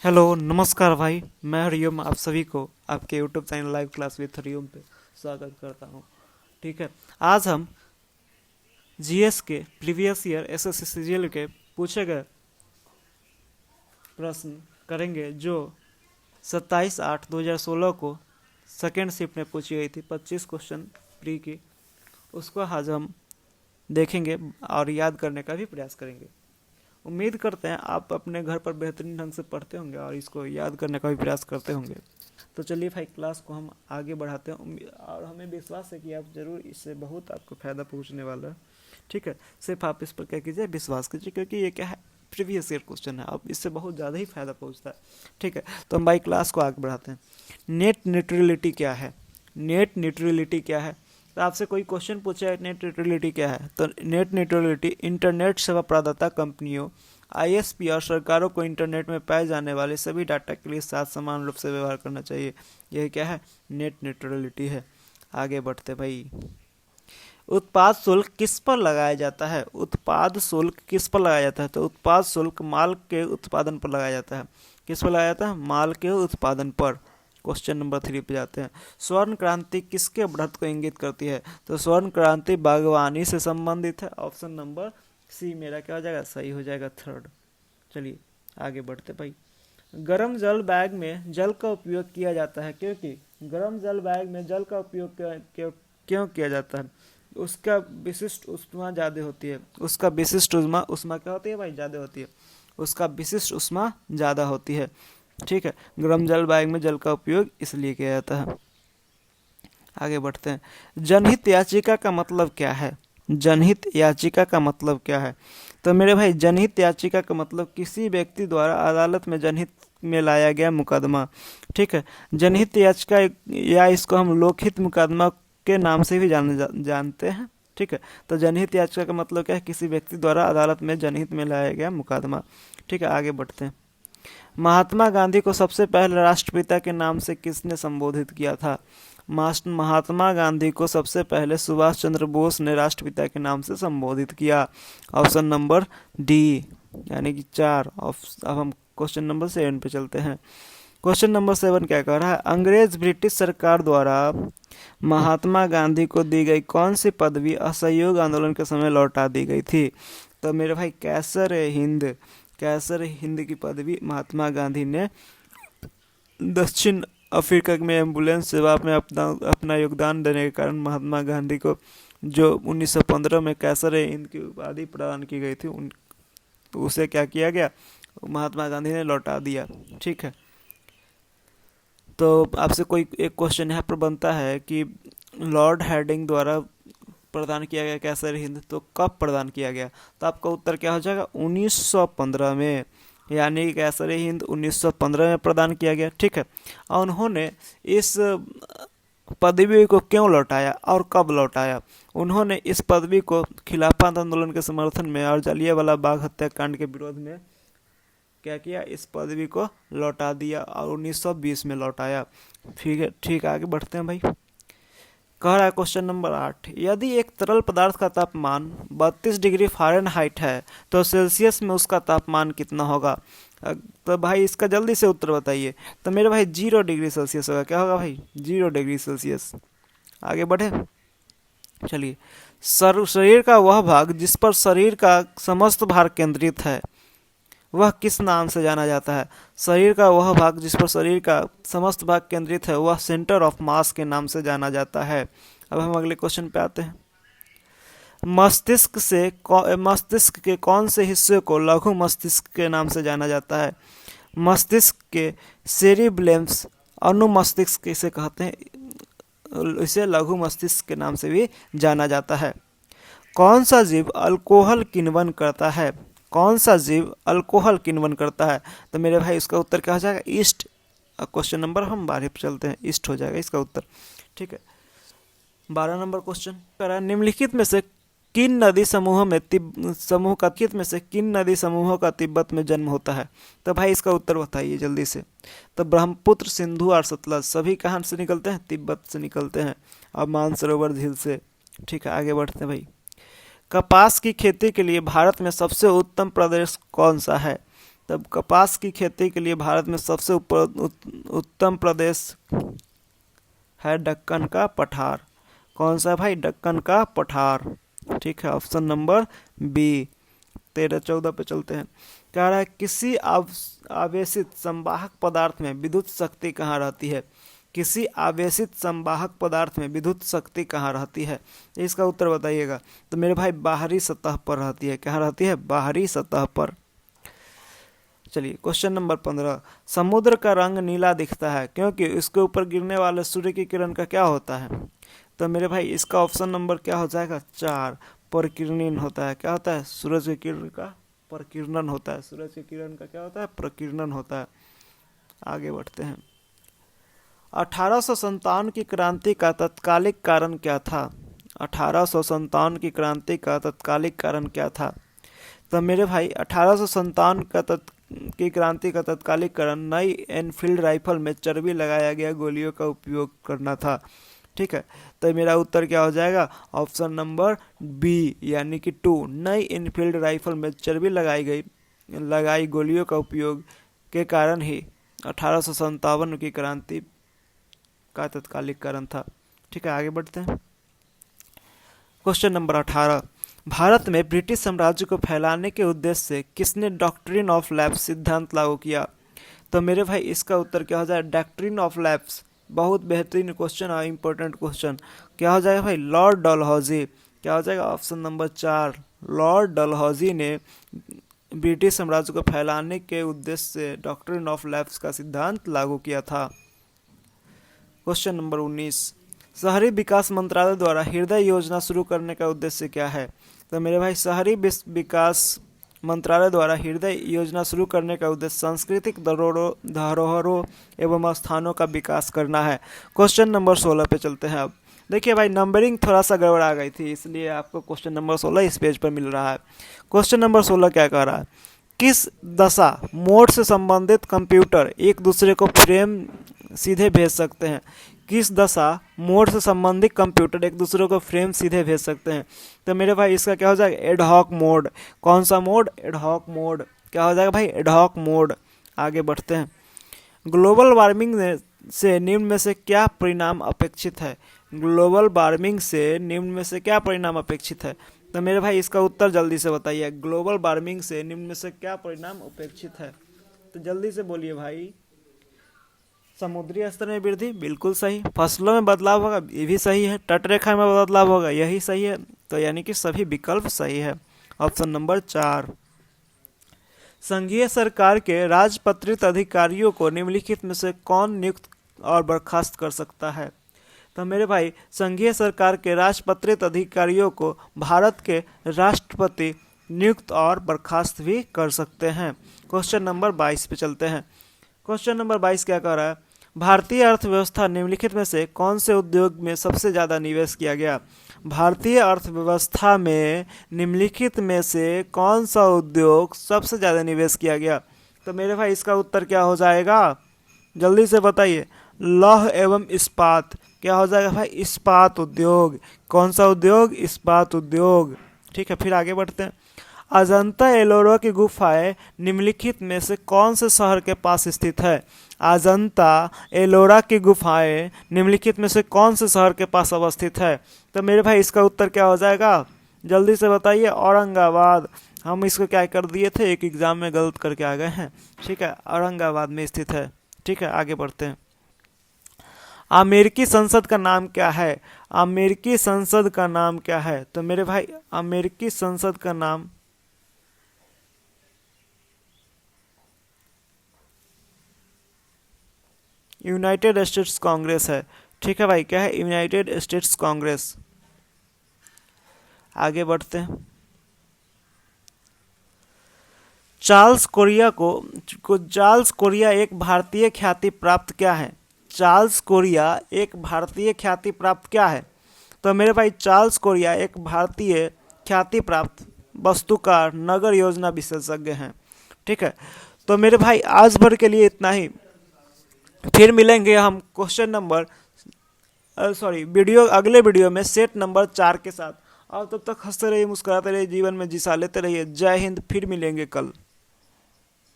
Hello नमस्कार भाई। मैं हरिओम आप सभी को आपके YouTube channel live class with Hariom पे स्वागत करता हूँ। ठीक है, आज हम जीएस के प्रीवियस ईयर एसएससी सीजीएल के पूछे गए प्रश्न करेंगे जो 27/8/2016 को सेकेंड शिफ्ट में पूछी गई थी। 25 क्वेश्चन प्री की, उसको आज हम देखेंगे और याद करने का भी प्रयास करेंगे। उम्मीद करते हैं आप अपने घर पर बेहतरीन ढंग से पढ़ते होंगे और इसको याद करने का भी प्रयास करते होंगे। तो चलिए भाई, क्लास को हम आगे बढ़ाते हैं और हमें विश्वास है कि आप जरूर इससे बहुत आपको फ़ायदा पहुंचने वाला है। ठीक है, सिर्फ आप इस पर क्या कीजिए, विश्वास कीजिए, क्योंकि ये क्या है, प्रीवियस ईयर क्वेश्चन है, अब इससे बहुत ज़्यादा ही फ़ायदा पहुँचता है। ठीक है, तो हम भाई क्लास को आगे बढ़ाते हैं। नेट न्यूट्रलिटी क्या है? नेट न्यूट्रलिटी क्या है? तो आपसे कोई क्वेश्चन पूछा है नेट न्यूट्रलिटी क्या है, तो नेट न्यूट्रलिटी इंटरनेट सेवा प्रदाता कंपनियों, आईएसपी और सरकारों को इंटरनेट में पाए जाने वाले सभी डाटा के लिए साथ समान रूप से व्यवहार करना चाहिए। यह क्या है? नेट न्यूट्रलिटी है। आगे बढ़ते भाई। उत्पाद शुल्क किस पर लगाया जाता है? उत्पाद शुल्क किस पर लगाया जाता है? तो उत्पाद शुल्क माल के उत्पादन पर लगाया जाता है। किस पर लगाया जाता है? माल के उत्पादन पर। क्वेश्चन नंबर 3 पे जाते हैं। स्वर्ण क्रांति किसके बढ़त को इंगित करती है? तो स्वर्ण क्रांति बागवानी से संबंधित है। ऑप्शन नंबर सी मेरा क्या हो जाएगा? सही हो जाएगा, थर्ड। चलिए आगे बढ़ते भाई। गर्म जल बैग में जल का उपयोग किया जाता है क्योंकि गर्म जल बैग में जल का उपयोग क्यों किया जाता है? उसका विशिष्ट उष्मा ज़्यादा होती है। उसका विशिष्ट उष्मा उष्मा क्या होती है भाई? ज़्यादा होती है। उसका विशिष्ट उष्मा ज़्यादा होती है। ठीक है, गर्म जल बैग में जल का उपयोग इसलिए किया जाता है। आगे बढ़ते हैं। जनहित याचिका का मतलब क्या है? जनहित याचिका का मतलब क्या है? तो मेरे भाई, जनहित याचिका का मतलब किसी व्यक्ति द्वारा अदालत में जनहित में लाया गया मुकदमा। ठीक है, जनहित याचिका या इसको हम लोकहित मुकदमा के नाम से भी जानते हैं। ठीक है, तो जनहित याचिका का मतलब क्या है? किसी व्यक्ति द्वारा अदालत में जनहित में लाया गया मुकदमा। ठीक है, आगे बढ़ते हैं। महात्मा गांधी को सबसे पहले राष्ट्रपिता के नाम से किसने संबोधित किया था? महात्मा गांधी को सबसे पहले सुभाष चंद्र बोस ने राष्ट्रपिता के नाम से संबोधित किया। ऑप्शन नंबर डी, यानी कि 4। अब हम क्वेश्चन नंबर 7 पे चलते हैं। क्वेश्चन नंबर 7 क्या कह रहा है? अंग्रेज ब्रिटिश सरकार द्वारा महात्मा गांधी को दी गई कौन सी पदवी असहयोग आंदोलन के समय लौटा दी गई थी? तो मेरे भाई, कैसर हिंद की पदवी महात्मा गांधी ने दक्षिण अफ्रीका में एम्बुलेंस सेवा में अपना योगदान देने के कारण महात्मा गांधी को जो 1915 में कैसर हिंद की उपाधि प्रदान की गई थी, उसे क्या किया गया? महात्मा गांधी ने लौटा दिया। ठीक है, तो आपसे कोई एक क्वेश्चन यहाँ पर बनता है कि लॉर्ड हैडिंग द्वारा प्रदान किया गया कैसर हिंद, तो कब प्रदान किया गया? तो आपका उत्तर क्या हो जाएगा? 1915 में, यानी कैसर हिंद 1915 में प्रदान किया गया। ठीक है, और उन्होंने इस पदवी को क्यों लौटाया और कब लौटाया? उन्होंने इस पदवी को खिलाफत आंदोलन के समर्थन में और जलियांवाला बाग हत्याकांड के विरोध में क्या किया? इस पदवी को लौटा दिया और 1920 में लौटाया। ठीक है, ठीक, आगे बढ़ते हैं भाई। कह रहा है क्वेश्चन नंबर 8, यदि एक तरल पदार्थ का तापमान 32 डिग्री फ़ारेनहाइट है तो सेल्सियस में उसका तापमान कितना होगा? तो भाई इसका जल्दी से उत्तर बताइए। तो मेरे भाई 0 डिग्री सेल्सियस होगा। क्या होगा भाई? 0 डिग्री सेल्सियस। आगे बढ़े, चलिए। शरीर का वह भाग जिस पर शरीर का समस्त भार केंद्रित है वह किस नाम से जाना जाता है? शरीर का वह भाग जिस पर शरीर का समस्त भाग केंद्रित है वह सेंटर ऑफ मास के नाम से जाना जाता है। अब हम अगले क्वेश्चन पे आते हैं। मस्तिष्क के कौन से हिस्से को लघु मस्तिष्क के नाम से जाना जाता है? मस्तिष्क के सेरिब्लेम्स, अनुमस्तिष्क इसे कहते हैं, इसे लघु मस्तिष्क के नाम से भी जाना जाता है। कौन सा जीव अल्कोहल किण्वन करता है? कौन सा जीव अल्कोहल किण्वन करता है? तो मेरे भाई इसका उत्तर क्या हो जाएगा? ईस्ट। क्वेश्चन नंबर हम 12 पे चलते हैं, ईस्ट हो जाएगा इसका उत्तर। ठीक है, 12 नंबर क्वेश्चन करा, निम्नलिखित में से किन नदी समूहों का तिब्बत में जन्म होता है? तो भाई इसका उत्तर बताइए जल्दी से। तो ब्रह्मपुत्र, सिंधु और सतलज सभी कहाँ से निकलते हैं? तिब्बत से निकलते हैं और मानसरोवर झील से। ठीक है, आगे बढ़ते हैं भाई। कपास की खेती के लिए भारत में सबसे उत्तम प्रदेश कौन सा है? तब कपास की खेती के लिए भारत में सबसे उत्तम प्रदेश है दक्कन का पठार। कौन सा भाई? दक्कन का पठार। ठीक है, ऑप्शन नंबर बी। 13-14 पे चलते हैं। कह रहा है किसी आवेशित संवाहक पदार्थ में विद्युत शक्ति कहाँ रहती है? किसी आवेशित संवाहक पदार्थ में विद्युत शक्ति कहाँ रहती है? इसका उत्तर बताइएगा। तो मेरे भाई बाहरी सतह पर रहती है। कहाँ रहती है? बाहरी सतह पर। चलिए क्वेश्चन नंबर 15। समुद्र का रंग नीला दिखता है क्योंकि इसके ऊपर गिरने वाले सूर्य की किरण का क्या होता है? तो मेरे भाई इसका ऑप्शन नंबर क्या हो जाएगा? 4, प्रकीर्णन होता है। क्या होता है? सूरज की किरण का प्रकीर्णन होता है। सूरज की किरण का क्या होता है? प्रकीर्णन होता है। आगे बढ़ते हैं। 1857 की क्रांति का तत्कालिक कारण क्या था? 1857 की क्रांति का तत्कालिक कारण क्या था? तो मेरे भाई 1857 की क्रांति का तत्कालिक कारण नई एनफील्ड राइफल में चर्बी लगाया गया गोलियों का उपयोग करना था। ठीक है, तो मेरा उत्तर क्या हो जाएगा? ऑप्शन नंबर बी यानी कि 2। नई एनफील्ड राइफल में चर्बी लगाई गोलियों का उपयोग के कारण ही 1857 की क्रांति का तत्कालिक कारण था। ठीक है, आगे बढ़ते हैं। Question number 18। भारत में ब्रिटिश साम्राज्य को फैलाने के उद्देश्य से किसने डॉक्ट्रिन ऑफ लैप्स सिद्धांत लागू किया? तो मेरे भाई इसका उत्तर क्या हो जाए? Doctrine of lapse. बहुत बेहतरीन क्वेश्चन और इम्पोर्टेंट क्वेश्चन। क्या हो जाएगा भाई? लॉर्ड डलहौजी। क्या हो जाएगा? Option number 4। लॉर्ड डलहौजी ने ब्रिटिश साम्राज्य को फैलाने के उद्देश्य से डॉक्ट्रिन ऑफ लैप्स का सिद्धांत लागू किया था। Question number 19। शहरी विकास मंत्रालय द्वारा हृदय योजना शुरू करने का उद्देश्य क्या है? तो मेरे भाई शहरी विकास मंत्रालय द्वारा हृदय योजना शुरू करने का उद्देश्य सांस्कृतिक धरोहरों एवं स्थानों का विकास करना है। क्वेश्चन नंबर 16 पे चलते हैं। अब देखिए भाई नंबरिंग थोड़ा सा गड़बड़ा गई थी, इसलिए आपको क्वेश्चन नंबर 16 इस पेज पर मिल रहा है। क्वेश्चन नंबर 16 क्या कह रहा है? किस दशा मोड से संबंधित कंप्यूटर एक दूसरे को फ्रेम सीधे भेज सकते हैं? किस दशा मोड से संबंधित कंप्यूटर एक दूसरे को फ्रेम सीधे भेज सकते हैं? तो मेरे भाई इसका क्या हो जाएगा? Ad hoc mode. कौन सा मोड? Ad hoc mode. क्या हो जाएगा भाई? Ad hoc mode. आगे बढ़ते हैं। ग्लोबल वार्मिंग से निम्न में से क्या परिणाम अपेक्षित है? ग्लोबल वार्मिंग से निम्न में से क्या परिणाम अपेक्षित है? तो मेरे भाई इसका उत्तर जल्दी से बताइए। ग्लोबल वार्मिंग से निम्न में से क्या परिणाम अपेक्षित है? तो जल्दी से बोलिए भाई। समुद्री स्तर में वृद्धि, बिल्कुल सही। फसलों में बदलाव होगा, ये भी सही है। तटरेखा में बदलाव होगा, यही सही है। तो यानी कि सभी विकल्प सही है। Option number 4। संघीय सरकार के राजपत्रित अधिकारियों को निम्नलिखित में से कौन नियुक्त और बर्खास्त कर सकता है? तो मेरे भाई संघीय सरकार के राजपत्रित अधिकारियों को भारत के राष्ट्रपति नियुक्त और बर्खास्त भी कर सकते हैं। क्वेश्चन नंबर 22 पे चलते हैं। क्वेश्चन नंबर 22 क्या कह रहा है? भारतीय अर्थव्यवस्था निम्नलिखित में से कौन से उद्योग में सबसे ज़्यादा निवेश किया गया? भारतीय अर्थव्यवस्था में निम्नलिखित में से कौन सा उद्योग सबसे ज़्यादा निवेश किया गया? तो मेरे भाई इसका उत्तर क्या हो जाएगा? जल्दी से बताइए। लौह एवं इस्पात। क्या हो जाएगा भाई? इस्पात उद्योग। कौन सा उद्योग? इस्पात उद्योग। ठीक है, फिर आगे बढ़ते हैं। अजंता एलोरा की गुफाएं निम्नलिखित में से कौन से शहर के पास स्थित है? अजंता एलोरा की गुफाएं निम्नलिखित में से कौन से शहर के पास अवस्थित है? तो मेरे भाई इसका उत्तर क्या हो जाएगा? जल्दी से बताइए। औरंगाबाद। हम इसको क्या कर दिए थे? एक एग्जाम में गलत करके आ गए हैं। ठीक है, औरंगाबाद में स्थित है। ठीक है, आगे बढ़ते हैं। अमेरिकी संसद का नाम क्या है? अमेरिकी संसद का नाम क्या है? तो मेरे भाई अमेरिकी संसद का नाम यूनाइटेड स्टेट्स कांग्रेस है। ठीक है भाई, क्या है? United states Congress. आगे बढ़ते हैं। चार्ल्स कोरिया एक भारतीय ख्याति प्राप्त क्या है? चार्ल्स कोरिया एक भारतीय ख्याति प्राप्त क्या है? तो मेरे भाई चार्ल्स कोरिया एक भारतीय ख्याति प्राप्त वास्तुकार नगर योजना विशेषज्ञ हैं। ठीक है, तो मेरे भाई आज भर के लिए इतना ही। फिर मिलेंगे हम क्वेश्चन नंबर अगले वीडियो में सेट नंबर 4 के साथ। और तब तक हंसते रहिए, मुस्कुराते रहिए, जीवन में जिसा लेते रहिए। जय हिंद। फिर मिलेंगे कल।